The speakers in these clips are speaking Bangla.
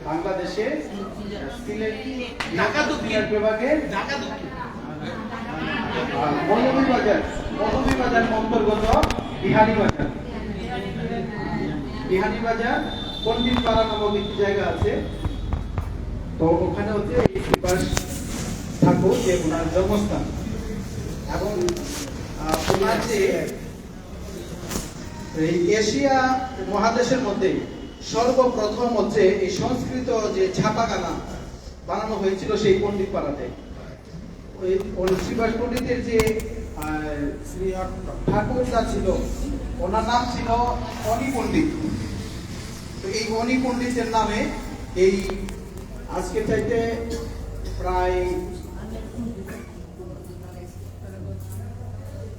বাংলাদেশে সিলেট ঢাকা দক্ষিণ বিভাগের মৌলভীবাজার অন্তর্গত বিহারীবাজার পণ্ডিতপাড়া নামক একটি জায়গা আছে। তো ওখানে হচ্ছে এই শ্রীবাস ঠাকুর যে ওনার জন্মস্থান, এবং ওনার যে এই এশিয়া মহাদেশের মধ্যে সর্বপ্রথম হচ্ছে এই সংস্কৃত যে ছাপাখানা বানানো হয়েছিল সেই পণ্ডিতপাড়াতে। ওই শ্রীবাস পণ্ডিতের যে ঠাকুরদা ছিল, ওনার নাম ছিল অনি পণ্ডিত। তো এই অনি পণ্ডিতের নামে এই আজকে চাইতে প্রায়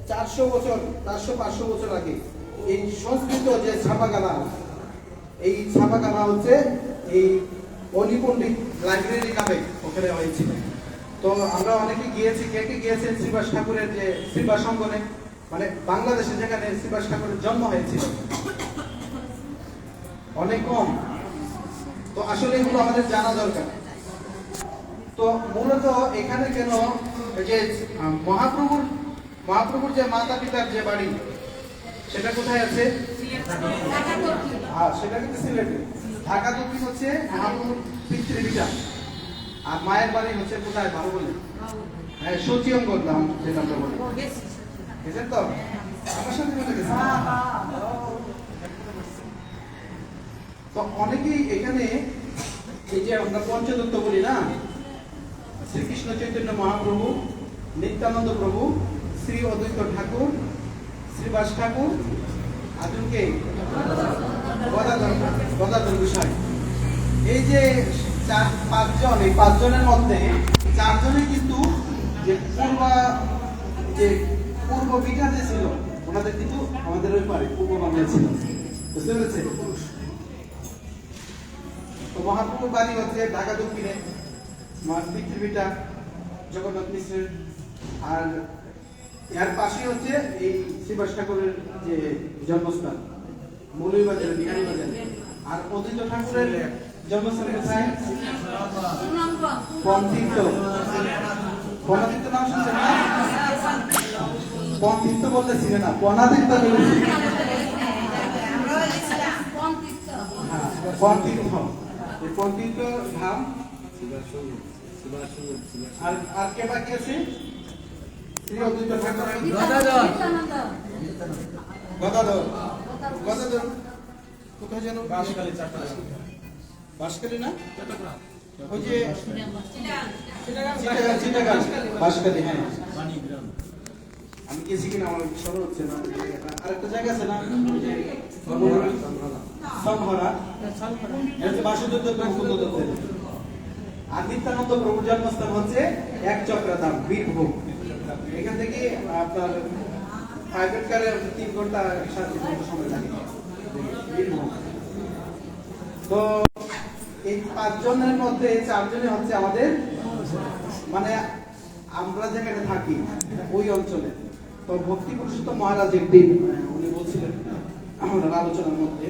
400-500 বছর আগে এই সংস্কৃত যে ছাপাখানা, এই ছাপাখানা হচ্ছে এই অনি পণ্ডিত লাইব্রেরি নামে ওখানে হয়েছিল। তো আমরা অনেকে গিয়েছি, কে গিয়েছেন শ্রীবাস ঠাকুরের যে শ্রীবাস অঙ্গনে, মানে বাংলাদেশে যেখানে শ্রীবাস ঠাকুরের জন্ম হয়েছিল, অনেক কম। তো আসলে এগুলো আমাদের জানা দরকার। তো মূলত এখানে কেন যে মহাপ্রভুর যে মাতা পিতার যে বাড়ি, সেটা কোথায় আছে? সেটা কিন্তু সিলেটে। ঢাকা দক্ষিণ হচ্ছে মহাপ্রভুর পিতৃভিটা, আর মায়ের বাড়ি হচ্ছে কোথায়? ভালো বলে হ্যাঁ, সচিয়ঙ্গর নাম যেটা আমরা বলি, বুঝলেন তো? আমার সাথে বলে গেছে। তো অনেকেই এখানে এই যে আমরা পঞ্চতত্ত্ব বলি না, শ্রীকৃষ্ণ চৈতন্য মহাপ্রভু, নিত্যানন্দ প্রভু, শ্রী অদ্বৈত ঠাকুর, শ্রীবাস ঠাকুর, আজকে গদাধর গোসাই, এই যে পাঁচজন, এই পাঁচজনের মধ্যে চারজনই কিন্তু যে পূর্ব বিঘা যে ছিল, ওনাদের কিন্তু আমাদের ওই পারে পূর্ব বাংলায় ছিল, বুঝতে পেরেছে? তো মহাপ্রভুর বাড়ি হচ্ছে ঢাকা দক্ষিণে, পৃথিবীটা জগন্নাথ মিশ্রের, আর এর পাশে হচ্ছে এই শ্রীবাস ঠাকুরের যে জন্মস্থান মৌলভীবাজার, বিহারীবাজার। আর অদ্বৈত ঠাকুরের জন্মস্থান কোথায়? পন্থিত্ব নাম শুনছেন না? পন্থিত্ব বলতে ছিল না, পনাদিত্য বলেছি। পন্থিত্ব ধাম। আর কে বাকি আছে? শ্রী অদ্বৈত ঠাকুর, গদাধর কোথায় যেন? বাঁশখালী না? ওই যে বাঁশখালী, হ্যাঁ। আমি গেছি কিনা আমার স্মরণ হচ্ছে না। আরেকটা জায়গা আছে না, বাসুদেব মুকুন্দ। আর নিত্যানন্দ প্রভুর জন্মস্থান হচ্ছে এক চক্রাধাম, বীরভূম। এখান থেকে আপনার প্রাইভেট কারে 3 ঘন্টা 7 ঘন্টা সময় লাগে। তো এই 5 জনের মধ্যে 4 জনই হচ্ছে আমাদের, মানে আমরা যেখানে থাকি ওই অঞ্চলে। তো ভক্তি পুরুষোত্তম মহারাজ একদিন উনি বলছিলেন আমাদের আলোচনার মধ্যে,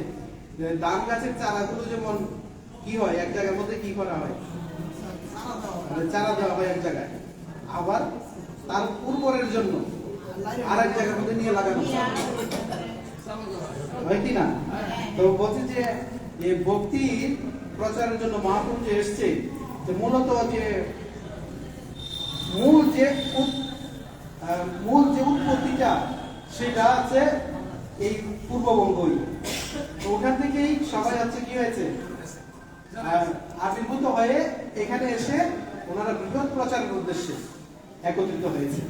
যে ধান গাছের চারাগুলো যেমন কি হয়, এক জায়গার মধ্যে কি করা হয়, চারা দেওয়া হয় এক জায়গায়, আবার তার উর্বরের জন্য আরেক জায়গার মধ্যে নিয়ে লাগানো হয় কি না? তো বলছে যে এই ভক্তির প্রচারের জন্য মহাপ্রভু যে এসছে, যে মূলত যে মূল যে উৎপত্তিটা, সেটা আছে এই পূর্ববঙ্গই। তো ওখান থেকেই সবাই হচ্ছে কি হয়েছে, আবির্ভূত হয়ে এখানে এসে ওনারা বৃহৎ প্রচারের উদ্দেশ্যে একত্রিত হয়েছে।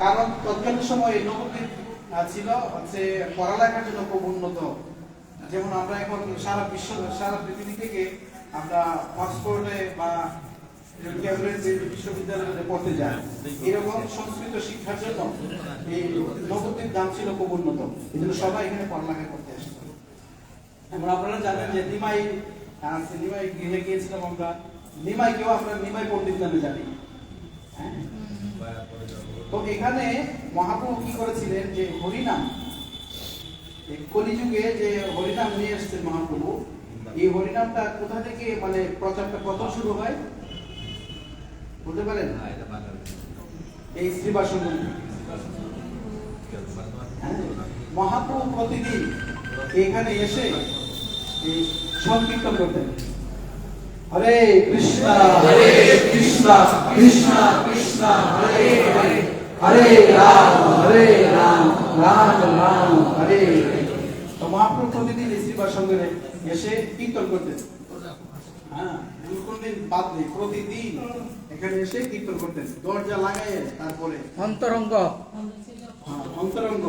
কারণ তৎকালীন সময় নবদ্বীপ ছিল হচ্ছে পড়ালেখার জন্য খুব উন্নত। যেমন আমরা এখন সারা পৃথিবী থেকে আমরা অক্সফোর্ডে বা বিশ্ববিদ্যালয়ে পড়তে যাই, এরকম সংস্কৃত শিক্ষার জন্য এই নবদ্বীপ দাম ছিল খুব উন্নত। এই জন্য সবাই এখানে পড়ালেখা করতে আসতো। এবং আপনারা জানেন যে নিমাই গৃহে গিয়েছিলাম আমরা, নিমাইকেও আমরা নিমাই পণ্ডিত নামে জানি। তো এখানে মহাপ্রভু কি করেছিলেন, যে হরিনাম, এই কলিযুগে যে হরিনাম নিয়ে এসেছেন মহাপ্রভু, এই হরিনামটা কোথা থেকে মানে প্রচারটা কত শুরু হয় বলতে পারেন? এই শ্রীবাসন মহাপ্রভু প্রতিদিন এখানে এসে এই সংকীর্তন করতেন, হরে কৃষ্ণ হরে কৃষ্ণ কৃষ্ণ কৃষ্ণ হরে হরে, হরে রাম রাম রাম হরে হরে। তো মহাপ্রভু প্রতিদিন এই শ্রীবাসনে এসে কীর্তন করতেন। হ্যাঁ, কোনদিন বাদ নেই, প্রতিদিন এখানে এসে কীর্তন করতেন, দরজা লাগাই। তারপরে অন্তরঙ্গ অন্তরঙ্গ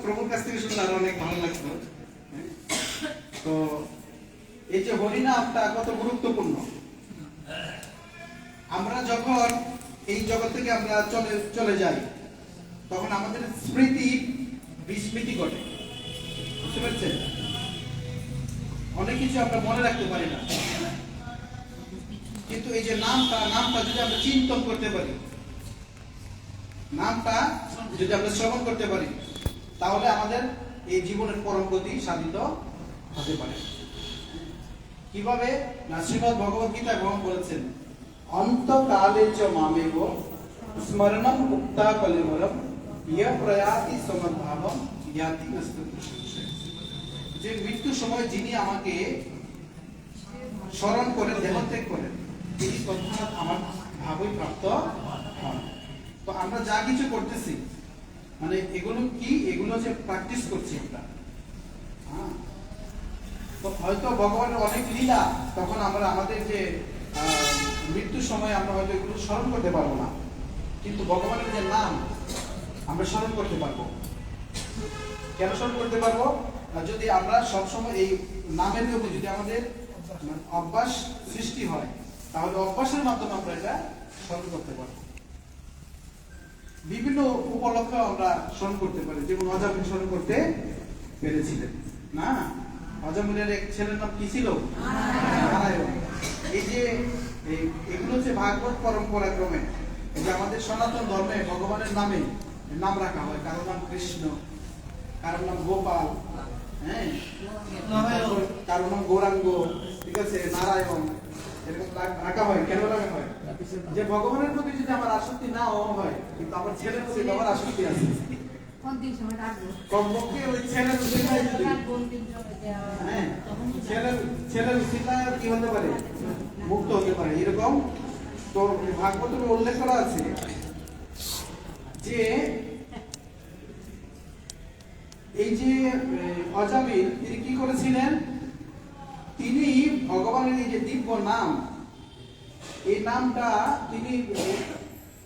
প্রভুর কাছ থেকে শুনলে আরো অনেক ভালো লাগতো। তো এই যে হরিনামটা কত গুরুত্বপূর্ণ, আমরা যখন এই জগৎ থেকে আমরা চলে যাই তখন আমাদের স্মৃতি বিস্মৃতি ঘটে, বুঝতে পারছেন? অনেক কিছু আমরা মনে রাখতে পারি না, কিন্তু এই যে নামটা যদি আমরা চিন্তন করতে পারি, নামটা যদি আমরা শ্রবণ করতে পারি, তাহলে আমাদের এই জীবনের পরম গতি সাধিত হতে পারে। কিভাবে? না, শ্রীমদ্ ভগবত গীতায় ভগবান বলেছেন, অন্তকালে চ মামেব স্মরণম মুক্তা কলেবরম ইয় প্রয়াতি সমদ্ভাবম জ্ঞাতি নস্তু সংশয়। যে মৃত্যুর সময় যিনি আমাকে স্মরণ করেন, দেহত্যাগ করেন, তিনি তৎক্ষণাৎ আমার ভাবই প্রাপ্ত হন। তো আমরা যা কিছু করতেছি মানে এগুলো কি? এগুলো যে প্র্যাকটিস করছি আমরা। তো হয়তো ভগবানের অনেক লীলা, তখন আমরা আমাদের যে মৃত্যুর সময় আমরা হয়তো এগুলো স্মরণ করতে পারবো না, কিন্তু ভগবানের যে নাম আমরা স্মরণ করতে পারবো। কেন স্মরণ করতে পারবো? যদি আমরা সবসময় এই নামের প্রতি যদি আমাদের অভ্যাস সৃষ্টি হয়, তাহলে অভ্যাসের মাধ্যমে আমরা এটা স্মরণ করতে পারবো। বিভিন্ন উপলক্ষে আমরা স্মরণ করতে পারি, যেমন অজামিল স্মরণ করতে পেরেছিলেন না? অজামিলের এক ছেলের নাম কি ছিল? নারায়ণ। এই যে এগুলো হচ্ছে ভাগবত পরম্পরা ক্রমে এই যে আমাদের সনাতন ধর্মে ভগবানের নামে নাম রাখা হয়, কারোর নাম কৃষ্ণ, কারোর নাম গোপাল, হ্যাঁ, কারোর নাম গৌরাঙ্গ, ঠিক আছে, নারায়ণ, এরকম রাখা হয়। কেন রাখা হয়? যে ভগবানের প্রতি যদি আমার আসক্তি না হয়, কিন্তু আমার ছেলের প্রতি আমার আসক্তি আছে, কমপক্ষে ওই ছেলের উচিলায় যদি ছেলের উচিলায় কি হতে পারে? মুক্ত হতে পারে। এরকম তো ভাগবতের উল্লেখ করা আছে যে এই যে অজামিল তিনি কি করেছিলেন? তিনি ভগবানের এই যে দিব্য নাম, এই নামটা তিনি,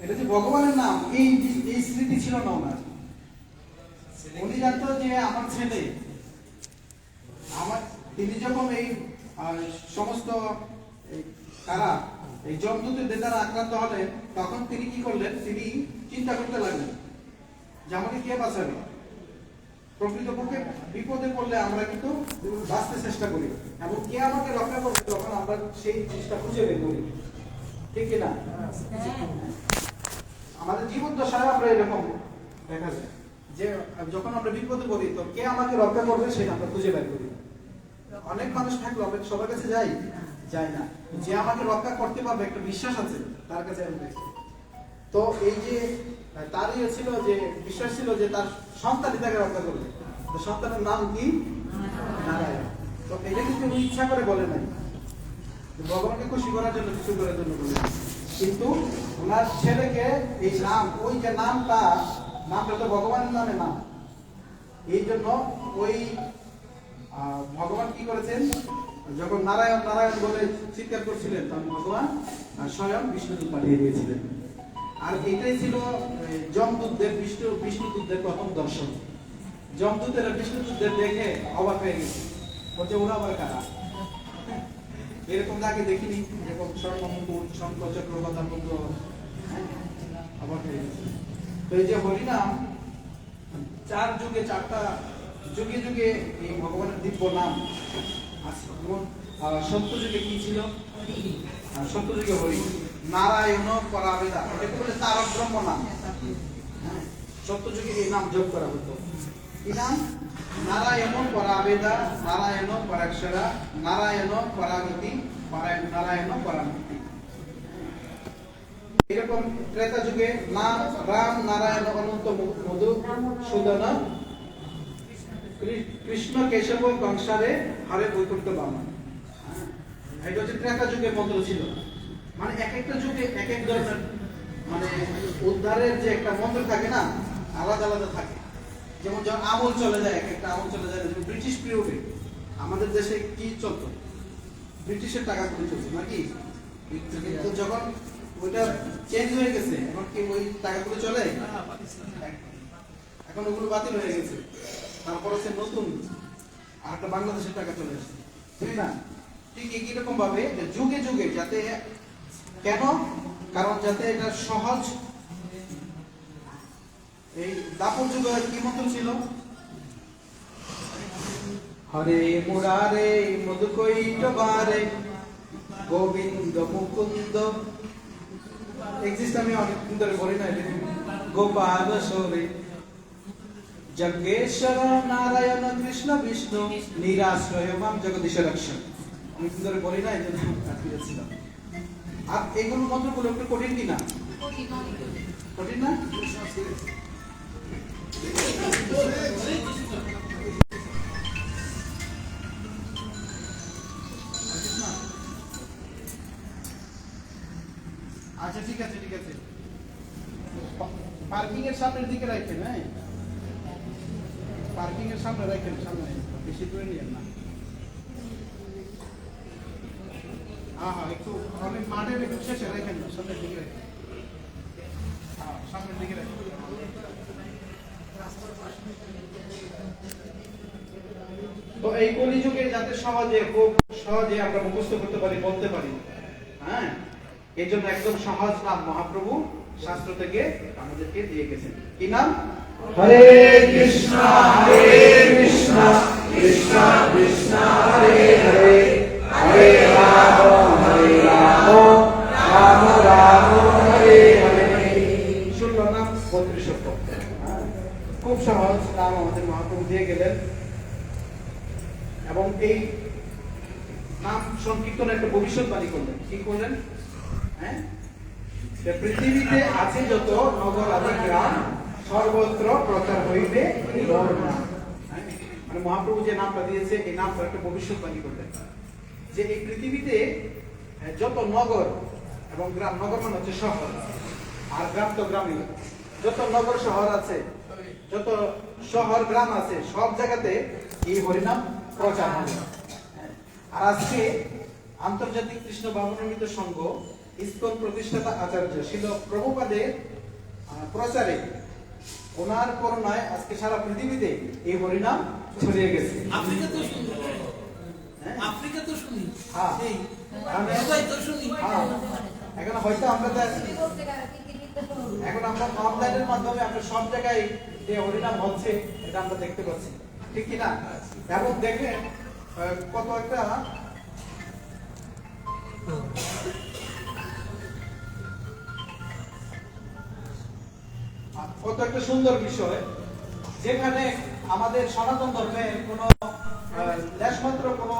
এটা যে ভগবানের নাম, এই স্মৃতি ছিল না ওনার। উনি জানতো যে আমার ছেলে, তিনি যখন এই সমস্ত তারা এই যমদূতের দ্বারা আক্রান্ত হলেন, তখন তিনি কি করলেন? তিনি চিন্তা করতে লাগলেন যে আমাকে কে বাঁচাবে। প্রকৃতপক্ষে বিপদে পড়লে আমরা কিন্তু বাঁচতে চেষ্টা করি, এবং কে আমাকে রক্ষা করবে তখন আমরা সেই জিনিসটা খুঁজে বের করি, ঠিক কিনা? আমাদের জীবন দশায় আমরা এরকম দেখা যায় যে যখন আমরা বিপদে পড়ি তো কে আমাকে রক্ষা করবে সেটা আমরা খুঁজে বের করি। অনেক মানুষ থাকলো, আমরা সবার কাছে যাই না, যে আমাকে রক্ষা করতে পারবে একটা বিশ্বাস আছে তার কাছে আমি যাই। তো এই যে তারই ছিল যে বিশ্বাস ছিল যে তার সন্তানই তাকে রক্ষা করবে। সন্তানের নাম কি? নারায়ণ। তো এটা কিন্তু উনি ইচ্ছা করে বলে নাই, ভগবানকে খুশি করার জন্য, কিছু করার জন্য বলে, কিন্তু ওনার ছেলেকে এই নাম, ওই যে নামটা তো ভগবানের নামে নাম, এই জন্য ওই ভগবান কি করেছেন? যখন নারায়ণ নারায়ণ বলে চিৎকার করছিলেন, তখন ভগবান স্বয়ং বিষ্ণুদূত পাঠিয়ে দিয়েছিলেন। আর এটাই ছিল যমদূতদের বিষ্ণুদূতদের প্রথম দর্শন। যমদূতেরা বিষ্ণুদূতদের দেখে অবাক হয়ে গেছে, বলছে ওরা আবার কারা, এরকম আগে দেখিনি, এরকম স্বর্ণমুকুট, শঙ্খ চক্র, গদা পদ্ম, অবাক হয়ে গেছে। তো এই যে হরিনাম, চার যুগে, চারটা যুগে যুগে এই ভগবানের দিব্য নাম আছে। সত্য যুগে কি ছিল? সত্য যুগে হরি, নারায়ণ পরাবেদা, এটা বলে তারক ব্রহ্ম নাম। সত্য যুগে এই নাম যোগ করা হতো। কি নাম? নারায়ণ পরাবেদা, নারায়ণ পরাক্ষরা, নারায়ণ পরাগতি, নারায়ণ পরামুক্তি। এরকম ত্রেতা যুগে নাম রাম নারায়ণ অনন্ত মধু সুদন কৃষ্ণ কেশব কংসারে হরে বৈকুণ্ঠ বামন। এটা হচ্ছে ত্রেতা যুগের মন্ত্র ছিল। মানে এক একটা যুগে এক এক ধরনের মানে উদ্ধারের যে একটা মন্ত্র থাকে না, আলাদা আলাদা থাকে। যেমন যখন আমল চলে যায়, এক একটা আমল চলে যায়। ব্রিটিশ পিরিয়ডে আমাদের দেশে কি চলতো? ব্রিটিশের টাকা করে চলছে নাকি? কিন্তু যখন ওইটা চেঞ্জ হয়ে গেছে, এখন কি ওই টাকাগুলো চলে? এখন ওগুলো বাতিল হয়ে গেছে। তারপর হচ্ছে নতুন আর একটা বাংলাদেশের টাকা চলে আসছে, ঠিক না? ঠিক একই রকম ভাবে যুগে যুগে যাতে, কেন? কারণ যাতে এটা সহজ। এই দাপর যুগে কি মন্ত্র ছিল? হরে মুরারে মধুকৈটবারে গোবিন্দ মুকুন্দ, এক্সিস্ট আমি অনেকদিন ধরে বলি না, গোপাল সরে যজ্ঞেশ্বর নারায়ণ কৃষ্ণ বিষ্ণু নিরাশ্রয় মাম জগদীশ রক্ষণ। অনেকদিন ধরে বলি না, এই জন্য আটকে যাচ্ছিলাম। আর এগুলো মন্ত্রগুলো একটু কঠিন কিনা? কঠিন না? আচ্ছা ঠিক আছে, ঠিক আছে। পার্কিং এর সামনের দিকে রাখেন, হ্যাঁ পার্কিং এর সামনে রাখেন, সামনে বেশি দূরে নিয়েন না। হ্যাঁ হ্যাঁ, একটু অনেক মাঠের একটু শেষে রাখেন, সামনের দিকে রাখেন। হ্যাঁ সামনের দিকে রাখেন। তো এই কলিযুগে যাতে সহজে, খুব সহজে আমরা মুখস্থ করতে পারি, বলতে পারি, হ্যাঁ, এই জন্য একদম সহজ নাম মহাপ্রভু শাস্ত্র থেকে আমাদেরকে দিয়ে গেছেন। কি নাম? হরে কৃষ্ণ হরে কৃষ্ণ কৃষ্ণ কৃষ্ণ হরে হরে, হরে রাম রাম রাম হরে হরে। 16 নাম 32 অক্ষর। খুব সহজ নাম আমাদের মহাপ্রভু দিয়ে গেলেন। এবং এই নাম সংকীর্তনের একটা ভবিষ্যৎবাণী করলেন। কি করলেন? হ্যাঁ, পৃথিবীতে আছে যত নগর আদি গ্রাম সর্বত্র প্রচার হইবে মোর নাম। মানে মহাপ্রভু যে নামটা দিয়েছে, এই নামটা একটা ভবিষ্যৎবাণী করলেন যে এই পৃথিবীতে যত নগর এবং গ্রাম, নগর মানে হচ্ছে শহর, আর গ্রাম তো গ্রামই, যত নগর শহর আছে, যত শহর গ্রাম আছে, সব জায়গাতে এই হরিনাম প্রচার হবে। আর আজকে আন্তর্জাতিক কৃষ্ণ ভাবনামৃত সংঘ ইসকন প্রতিষ্ঠাতা আচার্য শিল প্রভুপাদের প্রচারে, ওনার করুণায় আজকে সারা পৃথিবীতে এই হরিনাম ছড়িয়ে গেছে। আফ্রিকা তো শুনি, আফ্রিকা তো শুনি, হ্যাঁ দুবাই তো শুনি। হ্যাঁ, এখন হয়তো আমরা এখন আমরা অনলাইনের মাধ্যমে আমরা সব জায়গায় যে হরিনাম হচ্ছে এটা আমরা দেখতে পাচ্ছি, ঠিক কি না? এবং দেখেন কত একটা সুন্দর বিষয়, যেখানে আমাদের সনাতন ধর্মে কোনো লেশমাত্র কোনো